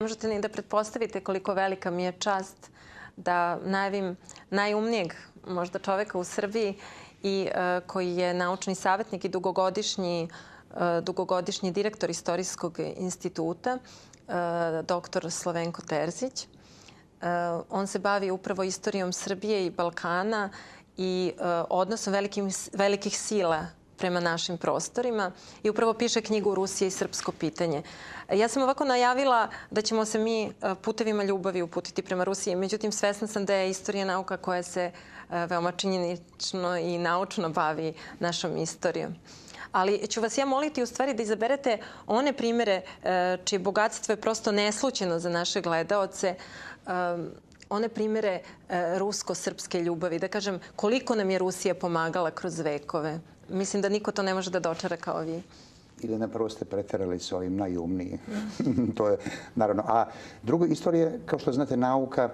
možete ni da pretpostavite koliko velika mi je čast da najavim najumnijeg možda čoveka u Srbiji i koji je naučni savjetnik i dugogodišnji direktor Istorijskog instituta, dr. Slavenko Terzić. On se bavi upravo istorijom Srbije i Balkana i odnosom velikih sila prema našim prostorima i upravo piše knjigu Rusija i srpsko pitanje. Ja sam ovako najavila da ćemo se mi putevima ljubavi uputiti prema Rusiji. Međutim, svesna sam da je istorija nauka koja se veoma činjenično i naučno bavi našom istorijom. Ali ću vas ja moliti u stvari da izaberete one primere čije bogatstvo je prosto neslućeno za naše gledaoce, one primere rusko-srpske ljubavi. Da kažem, koliko nam je Rusija pomagala kroz vekove. Mislim da niko to ne može da dočara kao vi. Ili napravo ste preterali s ovim najumniji. To je naravno. A drugo, istorija, kao što znate, nauka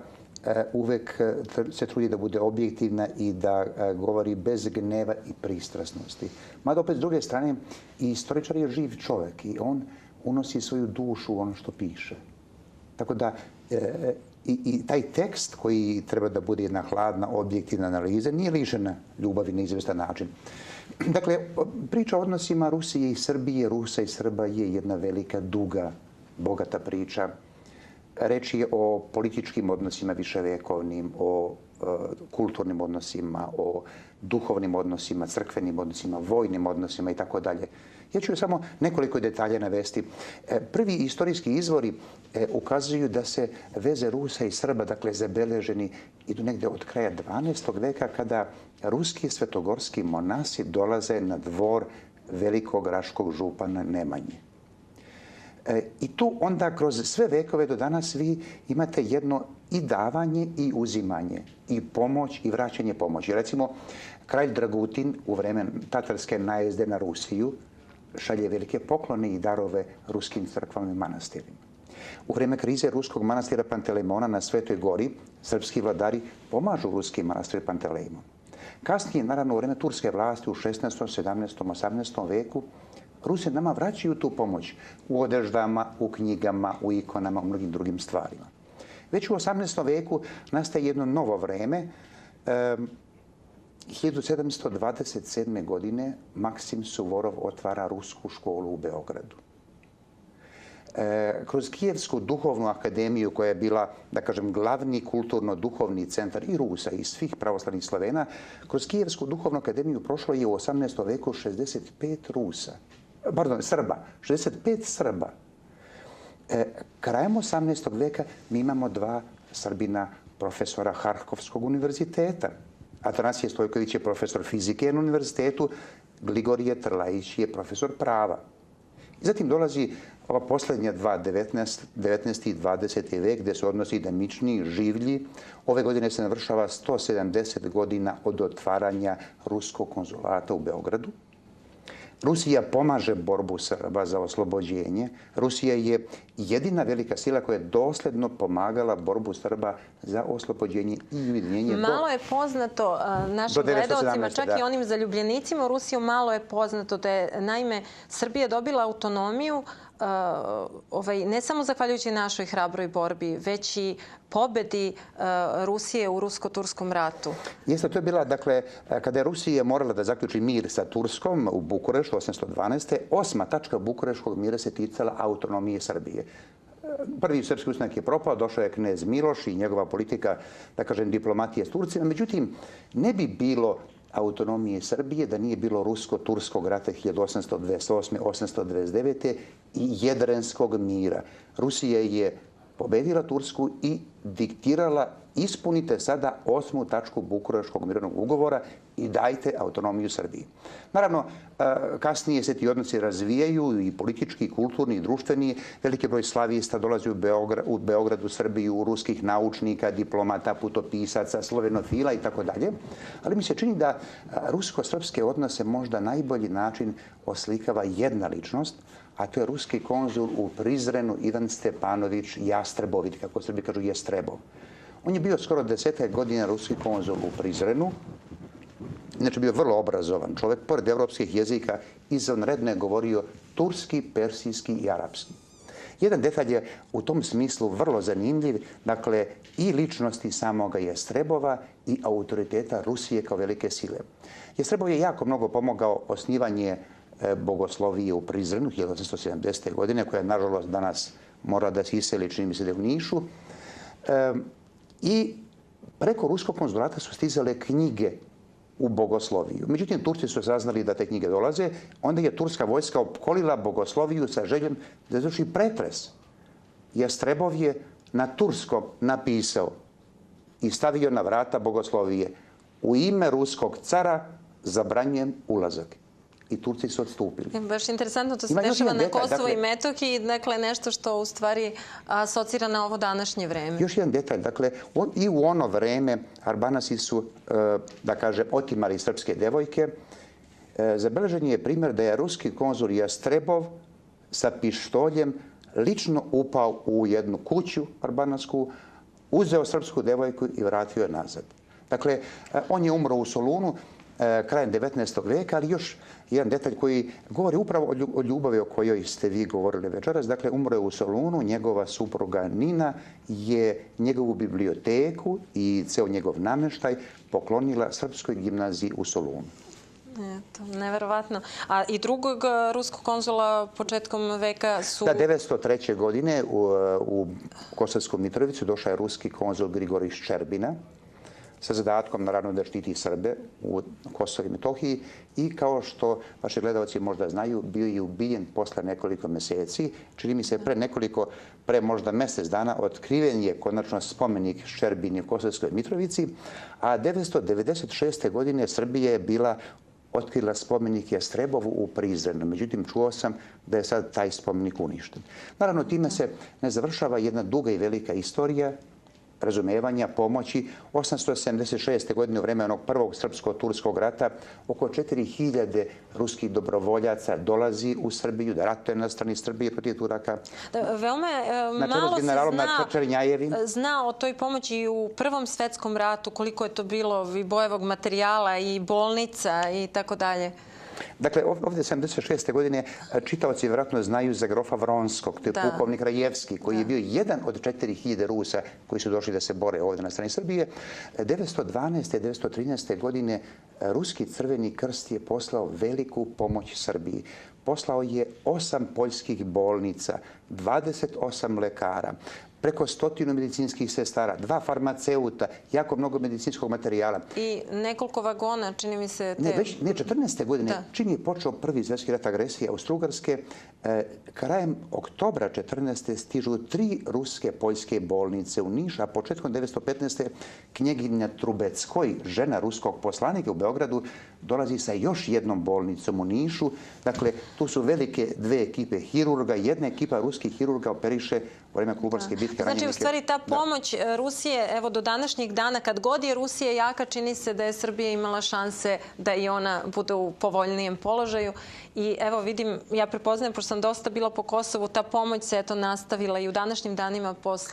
uvek se trudi da bude objektivna i da govori bez gneva i pristrasnosti. Mada opet s druge strane, i istoričar je živ čovek i on unosi svoju dušu u ono što piše. Tako da i taj tekst koji treba da bude jedna hladna, objektivna analiza nije lišena ljubavi na izvestan način. Dakle, priča o odnosima Rusije i Srbije, Rusa i Srba je jedna velika, duga, bogata priča. Reč je o političkim odnosima viševekovnim, o kulturnim odnosima, o duhovnim odnosima, crkvenim odnosima, vojnim odnosima i tako dalje. Ja ću samo nekoliko detalja navesti. Prvi istorijski izvori ukazuju da se veze Rusa i Srba, dakle zabeleženi, idu negde od kraja 12. veka kada ruski svetogorski monasi dolaze na dvor velikog raškog župana Nemanje. I tu onda kroz sve vekove do danas vi imate jedno i davanje i uzimanje, i pomoć i vraćanje pomoći. Recimo, kralj Dragutin u vreme tatarske najezde na Rusiju šalje velike poklone i darove ruskim crkvama i manastirima. U vreme krize ruskog manastira Pantelejmona na Svetoj gori srpski vladari pomažu ruski manastir Pantelejmon. Kasnije, naravno, u vreme turske vlasti u 16., 17., 18. veku Rusi nama vraćaju tu pomoć u odeždama, u knjigama, u ikonama, u mnogim drugim stvarima. Već u 18. veku nastaje jedno novo vreme. 1727. godine Maksim Suvorov otvara rusku školu u Beogradu. Kroz Kijevsku duhovnu akademiju, koja je bila, da kažem, glavni kulturno-duhovni centar i Rusa i svih pravoslavnih Slovena, kroz Kijevsku duhovnu akademiju prošlo je u 18. veku 65 Srba. 65 Srba. Krajem 18. veka mi imamo dva Srbina profesora Harkovskog univerziteta. Atanasije Stojković je profesor fizike na univerzitetu, Gligorije Trlajić je profesor prava. I zatim dolazi ova posljednja dva, 19. i 20. vek, gdje su odnosi dinamičniji, življi. Ove godine se navršava 170 godina od otvaranja ruskog konzulata u Beogradu. Rusija pomaže borbu Srba za oslobođenje. Rusija je jedina velika sila koja je dosledno pomagala borbu Srba za oslobođenje i ujedinjenje. Malo je poznato našim gledalcima, čak i onim zaljubljenicima u Rusiju, malo je poznato da je, naime, Srbija dobila autonomiju ne samo zahvaljujući našoj hrabroj borbi, već i pobedi Rusije u Rusko-Turskom ratu. Jeste, to je bila, dakle, kada je Rusija morala da zaključi mir sa Turskom u Bukureštu 812. 8. tačka Bukureškog mira se ticala autonomije Srbije. Prvi srpski ustanak je propao, došao je knez Miloš i njegova politika, da kažem, diplomatije s Turcima. Međutim, ne bi bilo autonomije Srbije da nije bilo Rusko-Turskog rata 1828. 829. i Jedrenskog mira. Rusija je pobedila Tursku i diktirala: ispunite sada 8. tačku Bukureškog mirovnog ugovora i dajte autonomiju Srbiji. Naravno, kasnije se ti odnosi razvijaju i politički, i kulturni, i društveni. Veliki broj slavista dolazi u Beogradu, Srbiju, ruskih naučnika, diplomata, putopisaca, slovenofila i tako dalje. Ali mi se čini da rusko-srpske odnose možda najbolji način oslikava jedna ličnost, a to je ruski konzul u Prizrenu Ivan Stepanović Jastrebović, kako Srbi kažu Jestrebov. On je bio skoro 10 godina ruski konzul u Prizrenu. Inače, bio vrlo obrazovan čovjek. Pored evropskih jezika, izvanredno je govorio turski, persijski i arapski. Jedan detalj je u tom smislu vrlo zanimljiv, dakle i ličnosti samoga Jestrebova i autoriteta Rusije kao velike sile. Jestrebov je jako mnogo pomogao osnivanje bogoslovije u Prizrenu 1870. godine, koja nažalost danas mora da se iseli, čini mi se da je u Nišu. I preko ruskog konzulata su stizale knjige u bogosloviju. Međutim, Turci su saznali da te knjige dolaze, onda je turska vojska opkolila bogosloviju sa željom da izvrši pretres. Jestrebov je na turskom napisao i stavio na vrata bogoslovije: u ime ruskog cara zabranjujem ulazak. I Turci su odstupili. Baš interesantno, to se dešava na Kosovo i Metohiji, dakle nešto što u stvari asocira na ovo današnje vreme. Još jedan detalj, dakle i u ono vreme Arbanasi su, da kažem, otimali srpske devojke. Zabeležen je primjer da je ruski konzul Jestrebov sa pištoljem lično upao u jednu kuću arbanasku, uzeo srpsku devojku i vratio je nazad. Dakle, on je umro u Solunu krajem 19. veka, ali još jedan detalj koji govori upravo o ljubavi o kojoj ste vi govorili večeras. Dakle, umro je u Solunu, njegova supruga Nina je njegovu biblioteku i ceo njegov namještaj poklonila Srpskoj gimnaziji u Solunu. Eto, neverovatno. A i drugog ruskog konzula početkom veka su... Da, 903. godine u Kosovsku Mitrovicu došao je ruski konzul Grigorij Ščerbina sa zadatkom, naravno, da štiti Srbe u Kosovu i Metohiji i kao što vaši gledalci možda znaju, bio je ubijen posle nekoliko meseci. Čini mi se pre možda mjesec dana otkriven je konačno spomenik Ščerbini u Kosovskoj Mitrovici, a 996. godine Srbija je otkrila spomenik Jestrebovu u Prizrenu. Međutim, čuo sam da je sad taj spomenik uništen. Naravno, time se ne završava jedna duga i velika istorija razumevanja, pomoći. 876. godine u vreme onog prvog srpsko-turskog rata oko 4000 ruskih dobrovoljaca dolazi u Srbiju da ratuje na strani Srbije protiv Turaka. Veoma malo se zna o toj pomoći i u Prvom svetskom ratu, koliko je to bilo i bojevog materijala i bolnica i tako dalje. Dakle, ovdje 76. godine čitaoci vjerojatno znaju za grofa Vronskog, to je pukovnik Rajevski, koji je bio jedan od 4000 Rusa koji su došli da se bore ovdje na strani Srbije. 912. i 913. godine Ruski crveni krst je poslao veliku pomoć Srbiji. Poslao je 8 poljskih bolnica, 28 lekara, preko 100 medicinskih sestara, 2 farmaceuta, jako mnogo medicinskog materijala. I nekoliko vagona, čini mi se... Ne, 14. godine, čini je počeo prvi svjetski rat agresije Austro-Ugarske, krajem oktobra 14. stižu 3 ruske poljske bolnice u Niš, a početkom 1915. knjeginja Trubeckoj, žena ruskog poslanika u Beogradu, dolazi sa još jednom bolnicom u Nišu. Dakle, tu su velike 2 ekipe hirurga, jedna ekipa ruskih hirurga operiše u vreme Kolubarske bitke ranjenike. Znači, u stvari, ta pomoć Rusije, evo, do današnjeg dana, kad god je Rusija jaka, čini se da je Srbija imala šanse da i ona bude u povoljnijem položaju. I evo, vidim, ja prepoznajem, pošto sam dosta bila po Kosovu, ta pomoć se eto nastavila i u današnjim danima posle